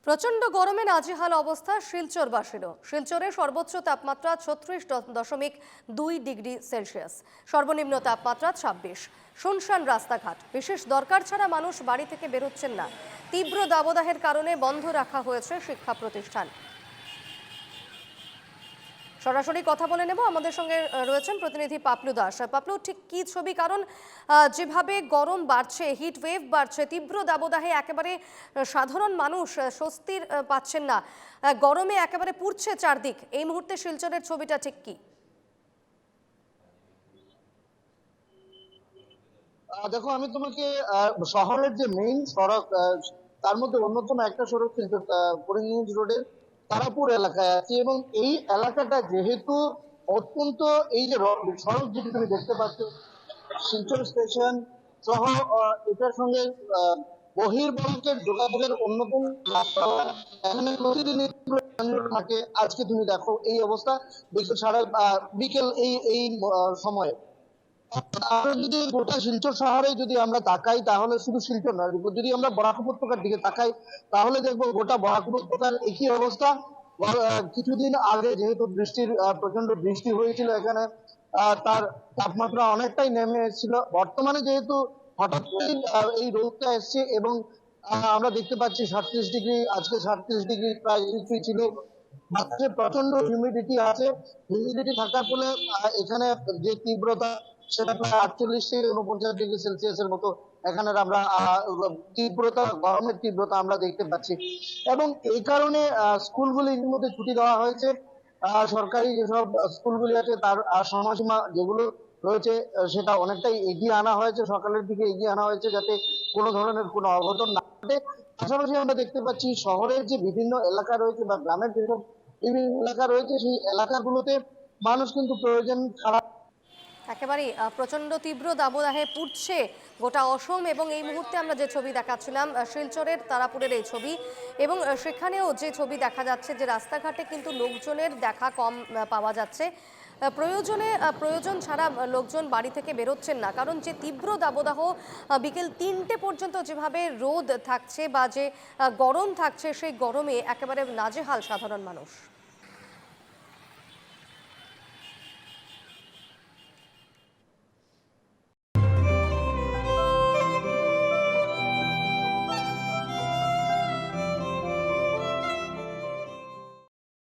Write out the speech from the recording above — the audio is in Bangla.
প্রচণ্ড গরমে নাজেহাল অবস্থা শিলচরবাসীরও। শিলচরে সর্বোচ্চ তাপমাত্রা 36.2 ডিগ্রি সেলসিয়াস, সর্বনিম্ন তাপমাত্রা 26। শুনশান রাস্তাঘাট, বিশেষ দরকার ছাড়া মানুষ বাড়ি থেকে বেরোচ্ছেন না। তীব্র দাবদাহের কারণে বন্ধ রাখা হয়েছে শিক্ষা প্রতিষ্ঠান। সরাসরি কথা বলে নেব, আমাদের সঙ্গে রয়েছেন প্রতিনিধি পাপলু দাস। পাপলু, ঠিক কি ছবি? কারণ যেভাবে গরম বাড়ছে, হিট ওয়েভ বাড়ছে, তীব্র দাবদাহে একেবারে সাধারণ মানুষ স্বস্তির পাচ্ছেন না, গরমে একেবারে পুড়ছে চারদিক। এই মুহূর্তে শিলচরের ছবিটা ঠিক কি? দেখো, আমি তোমাকে শহরের যে মেইন সড়ক, তার মধ্যে অন্যতম একটা সড়ক কিন্তু করিমগঞ্জ রোডের তারাপুর এলাকায় আছি। এবং এই এলাকাটা যেহেতু অত্যন্ত, এই যে সড়ক যেটি তুমি দেখতে পাচ্ছ, শিলচর স্টেশন সহ এটার সঙ্গে বহির্বঙ্গের যোগাযোগের অন্যতম রাস্তা। এখানে প্রতিদিন যানজট থাকে। আজকে তুমি দেখো এই অবস্থা, বিকেল সাড়ে বিকেল এই সময়ে। আমরা যদি গোটা শিলচর শহরে যদি আমরা তাকাই, তাহলে শুধু শিলচর নয়, যদি আমরা বরাক উপত্যকার দিকে তাকাই, তাহলে দেখবো গোটা বরাক উপত্যকার একই অবস্থা। কিছুদিন আগে যেহেতু প্রচন্ড বৃষ্টি হয়েছিল এখানে, তার তাপমাত্রা অনেকটাই নেমে এসেছিল। বর্তমানে যেহেতু হঠাৎ করে এই রোদটা এসছে এবং আমরা দেখতে পাচ্ছি 37 ডিগ্রি, আজকে 37 ডিগ্রি প্রায় ছিল। বাতাসে প্রচন্ড হিউমিডিটি আছে। হিউমিডিটি থাকার ফলে এখানে যে তীব্রতা, সেটা প্রায় 48 থেকে 49 ডিগ্রি সেলসিয়াসের মতো এখানে আমরা তীব্রতা, গরমের তীব্রতা আমরা দেখতে পাচ্ছি। এবং এই কারণে স্কুলগুলি ইতিমধ্যে ছুটি দেওয়া হয়েছে। সরকারি যেসব স্কুলগুলি আছে তার সময়সীমা যেগুলো রয়েছে সেটা অনেকটাই এগিয়ে আনা হয়েছে, সকালের দিকে এগিয়ে আনা হয়েছে, যাতে কোনো ধরনের কোনো অঘটন না ঘটে। পাশাপাশি আমরা দেখতে পাচ্ছি শহরের যে বিভিন্ন এলাকা রয়েছে বা গ্রামের যেসব বিভিন্ন এলাকা রয়েছে, সেই এলাকাগুলোতে মানুষ কিন্তু প্রয়োজন ছাড়া একেবারেই প্রচণ্ড তীব্র দাবদাহে পুড়ছে গোটা অসম। এবং এই মুহূর্তে আমরা যে ছবি দেখাচ্ছিলাম শিলচরের তারাপুরের এই ছবি, এবং সেখানেও যে ছবি দেখা যাচ্ছে যে রাস্তাঘাটে কিন্তু লোকজনের দেখা কম পাওয়া যাচ্ছে। প্রয়োজন ছাড়া লোকজন বাড়ি থেকে বেরোচ্ছেন না, কারণ যে তীব্র দাবদাহ, বিকেল 3টে পর্যন্ত যেভাবে রোদ থাকছে বা যে গরম থাকছে, সেই গরমে একেবারে নাজেহাল সাধারণ মানুষ।